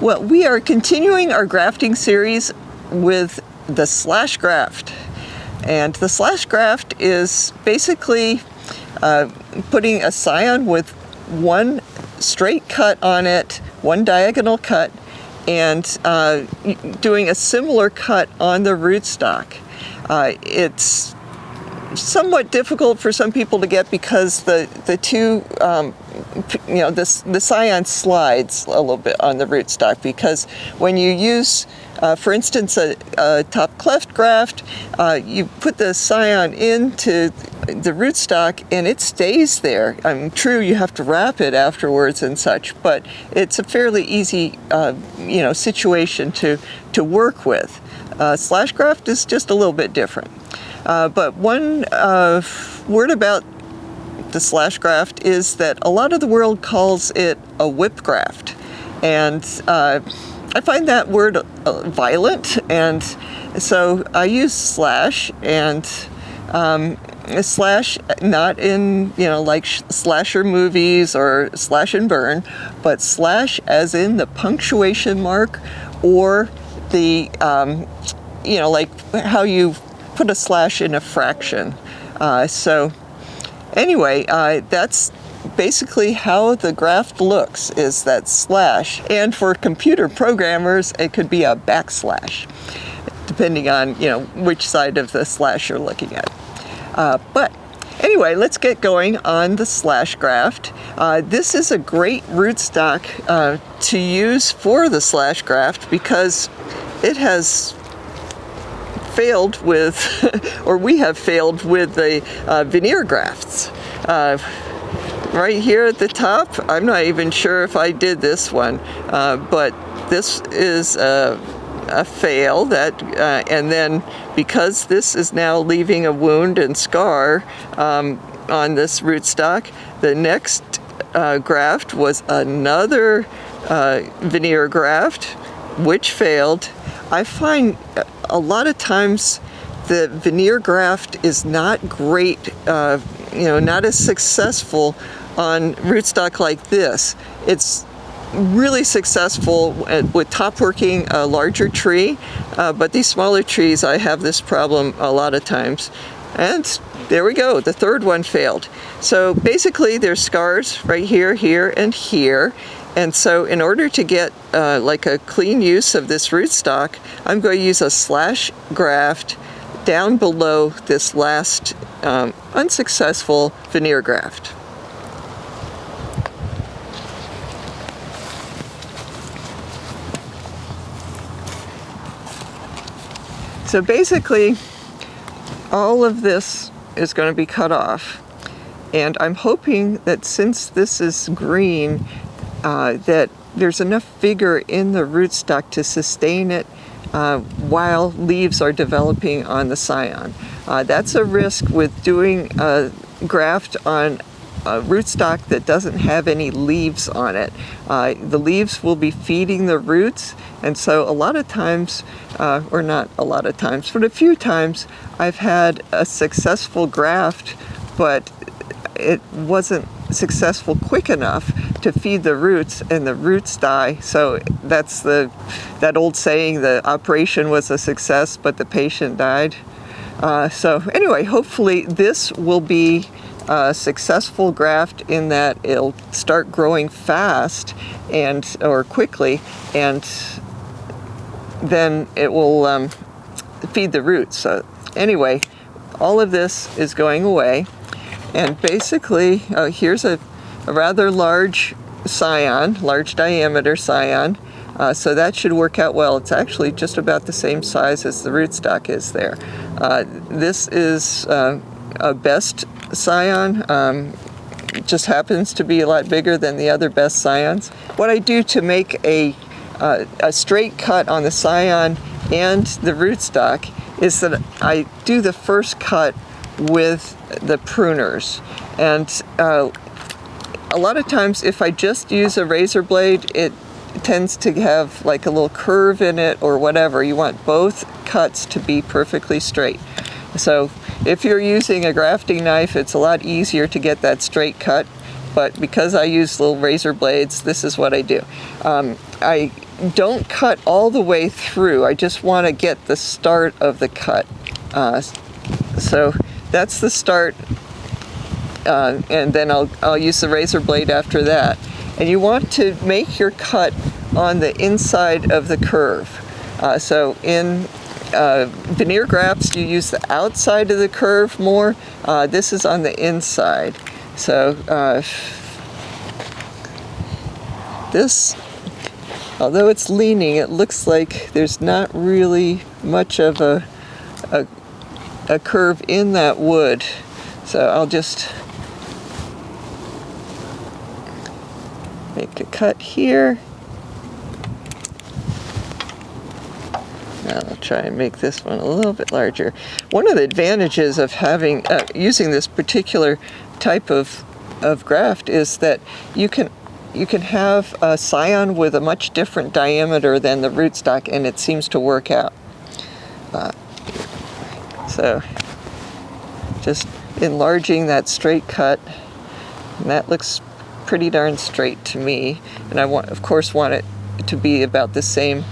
Well, we are continuing our grafting series with the slash graft. And the slash graft is basically putting a scion with one straight cut on it, one diagonal cut, and doing a similar cut on the rootstock. It's somewhat difficult for some people to get because the two, the scion slides a little bit on the rootstock, because when you use, for instance, a top cleft graft, you put the scion into the rootstock and it stays there. True, you have to wrap it afterwards and such, but it's a fairly easy, situation to work with. Slash graft is just a little bit different. But one word about the slash graft is that a lot of the world calls it a whip graft. And I find that word violent, and so I use slash, and slash not in, like slasher movies or slash and burn, but slash as in the punctuation mark, or the, like how you put a slash in a fraction. So anyway, that's basically how the graft looks, is that slash. And for computer programmers, it could be a backslash, depending on, which side of the slash you're looking at. But anyway, let's get going on the slash graft. This is a great rootstock to use for the slash graft because it has failed with, or we have failed with the veneer grafts. Right here at the top, I'm not even sure if I did this one, but this is a fail, and then because this is now leaving a wound and scar on this rootstock, the next graft was another veneer graft, which failed. I find a lot of times the veneer graft is not great, not as successful on rootstock like this. It's really successful with top working a larger tree, but these smaller trees, I have this problem a lot of times. And there we go, the third one failed. So basically there's scars right here, here, and here. And so in order to get like a clean use of this rootstock, I'm going to use a slash graft down below this last unsuccessful veneer graft. So basically, all of this is going to be cut off. And I'm hoping that since this is green, that there's enough vigor in the rootstock to sustain it while leaves are developing on the scion. That's a risk with doing a graft on a rootstock that doesn't have any leaves on it. The leaves will be feeding the roots, and so a lot of times, or not a lot of times, but a few times, I've had a successful graft, but it wasn't successful quick enough to feed the roots, and the roots die. So that's that old saying, the operation was a success, but the patient died. So anyway, hopefully this will be a successful graft in that it'll start growing fast or quickly, and then it will feed the roots. So anyway, all of this is going away, and basically here's a rather large scion, large diameter scion, so that should work out well. It's actually just about the same size as the rootstock is there. This is a best scion, just happens to be a lot bigger than the other best scions. What I do to make a straight cut on the scion and the rootstock is that I do the first cut with the pruners, and a lot of times if I just use a razor blade, it tends to have like a little curve in it or whatever. You want both cuts to be perfectly straight. So if you're using a grafting knife, it's a lot easier to get that straight cut, but because I use little razor blades, this is what I do. I don't cut all the way through. I just want to get the start of the cut. So that's the start, and then I'll use the razor blade after that. And you want to make your cut on the inside of the curve. So in veneer grafts, you use the outside of the curve more. This is on the inside. So this, although it's leaning, it looks like there's not really much of a curve in that wood. So I'll just make a cut here. Now I'll try and make this one a little bit larger. One of the advantages of having using this particular type of graft is that you can have a scion with a much different diameter than the rootstock, and it seems to work out. So just enlarging that straight cut, and that looks pretty darn straight to me. And I of course want it to be about the same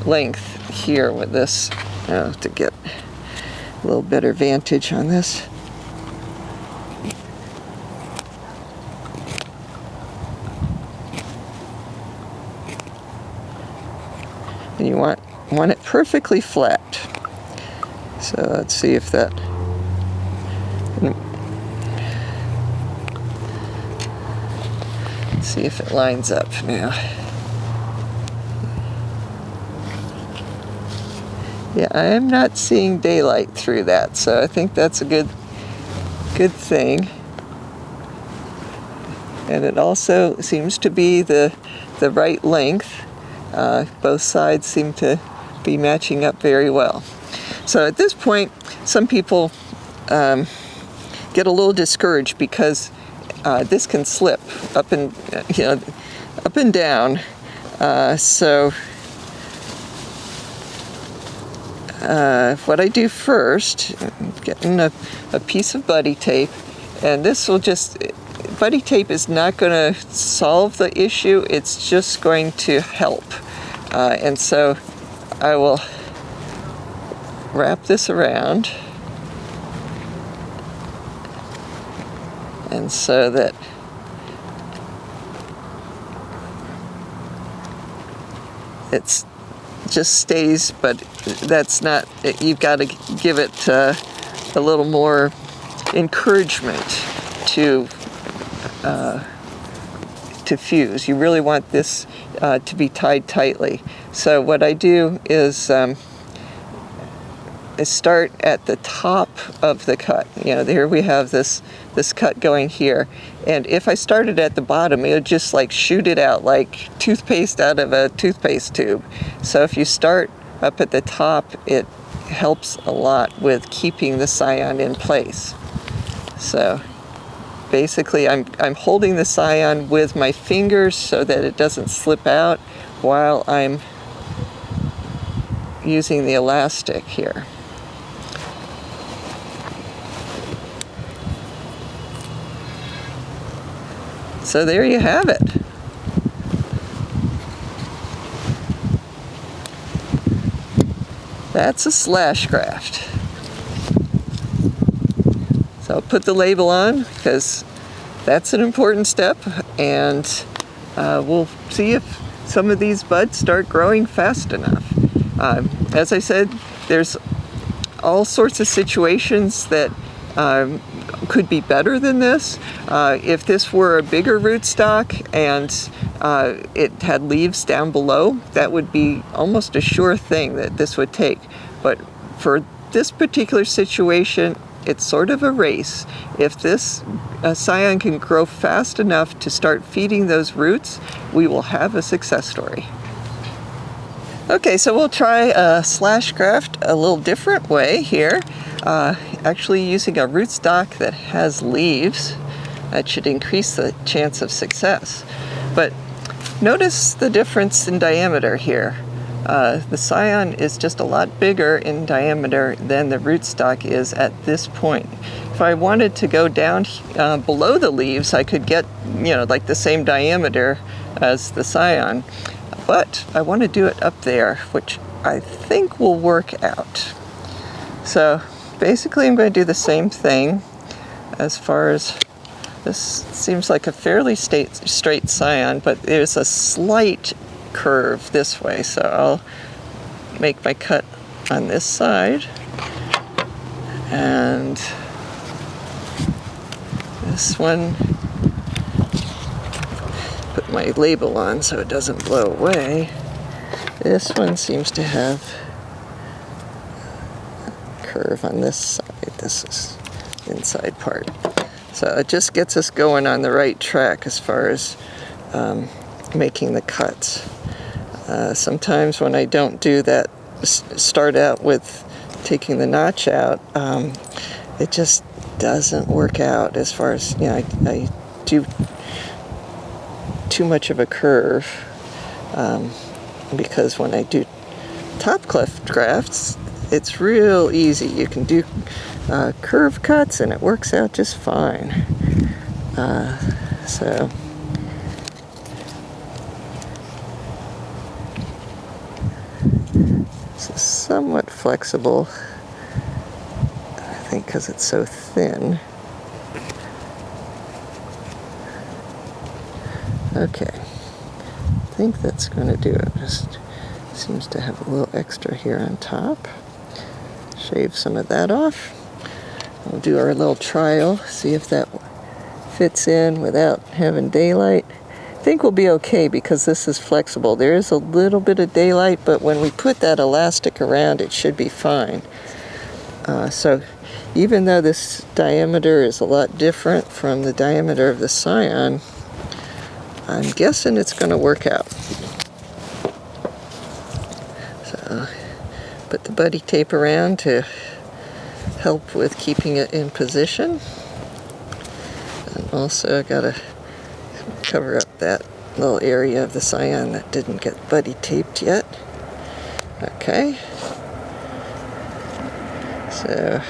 length here with this, to get a little better vantage on this. And you want it perfectly flat. So let's see if that. Let's see if it lines up now. Yeah, I am not seeing daylight through that, so I think that's a good thing. And it also seems to be the right length. Both sides seem to be matching up very well. So at this point, some people get a little discouraged because this can slip up and down. So what I do first, I'm getting a piece of buddy tape, and this will just, buddy tape is not going to solve the issue, it's just going to help. And so I will wrap this around, and so that it's just stays, but that's not, you've got to give it a little more encouragement to fuse. You really want this to be tied tightly. So what I do is start at the top of the cut. Here we have this cut going here, and if I started at the bottom, it would just like shoot it out like toothpaste out of a toothpaste tube. So if you start up at the top, it helps a lot with keeping the scion in place. So basically I'm holding the scion with my fingers so that it doesn't slip out while I'm using the elastic here. So there you have it. That's a slash graft. So I'll put the label on because that's an important step, and we'll see if some of these buds start growing fast enough. As I said, there's all sorts of situations that could be better than this. If this were a bigger rootstock and it had leaves down below, that would be almost a sure thing that this would take. But for this particular situation, it's sort of a race. If this scion can grow fast enough to start feeding those roots, we will have a success story. Okay, so we'll try a slash graft a little different way here. Actually using a rootstock that has leaves. That should increase the chance of success. But notice the difference in diameter here. The scion is just a lot bigger in diameter than the rootstock is at this point. if I wanted to go down below the leaves, I could get, like the same diameter as the scion. But I want to do it up there, which I think will work out. So basically I'm going to do the same thing as far as this. Seems like a fairly straight scion, but there's a slight curve this way. So I'll make my cut on this side, and this one, put my label on so it doesn't blow away. This one seems to have a curve on this side. This is the inside part. So it just gets us going on the right track as far as making the cuts. Sometimes when I don't do that, start out with taking the notch out, it just doesn't work out as far as, I do too much of a curve, because when I do top cleft grafts, it's real easy. You can do curve cuts and it works out just fine. So this is somewhat flexible, I think, because it's so thin. Okay, I think that's going to do it. Just seems to have a little extra here on top. Shave some of that off. We'll do our little trial, see if that fits in without having daylight. I think we'll be okay because this is flexible. There is a little bit of daylight, but when we put that elastic around, it should be fine. So even though this diameter is a lot different from the diameter of the scion, I'm guessing it's going to work out. So put the buddy tape around to help with keeping it in position. And also I got to cover up that little area of the scion that didn't get buddy taped yet. Okay. So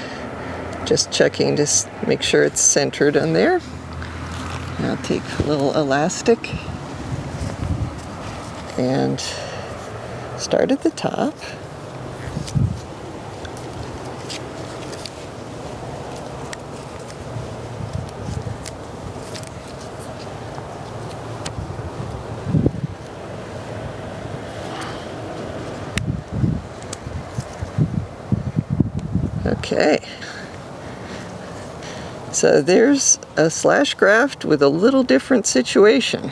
just checking to make sure it's centered on there. Now take a little elastic and start at the top. Okay. So there's a slash graft with a little different situation.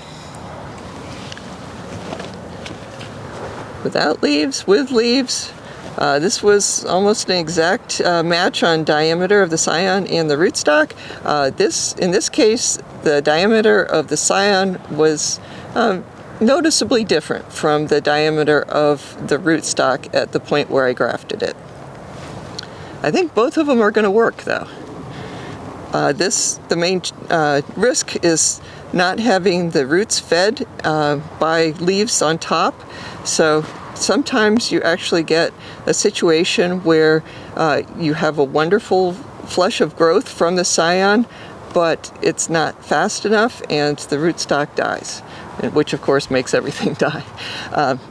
Without leaves, with leaves. This was almost an exact match on diameter of the scion and the rootstock. In this case, the diameter of the scion was noticeably different from the diameter of the rootstock at the point where I grafted it. I think both of them are going to work, though. The main risk is not having the roots fed by leaves on top. So sometimes you actually get a situation where you have a wonderful flush of growth from the scion, but it's not fast enough and the rootstock dies, which of course makes everything die.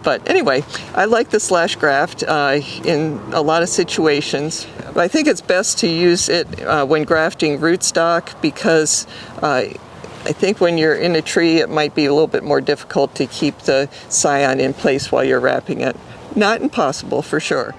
But anyway, I like the slash graft in a lot of situations. I think it's best to use it when grafting rootstock because I think when you're in a tree it might be a little bit more difficult to keep the scion in place while you're wrapping it. Not impossible, for sure.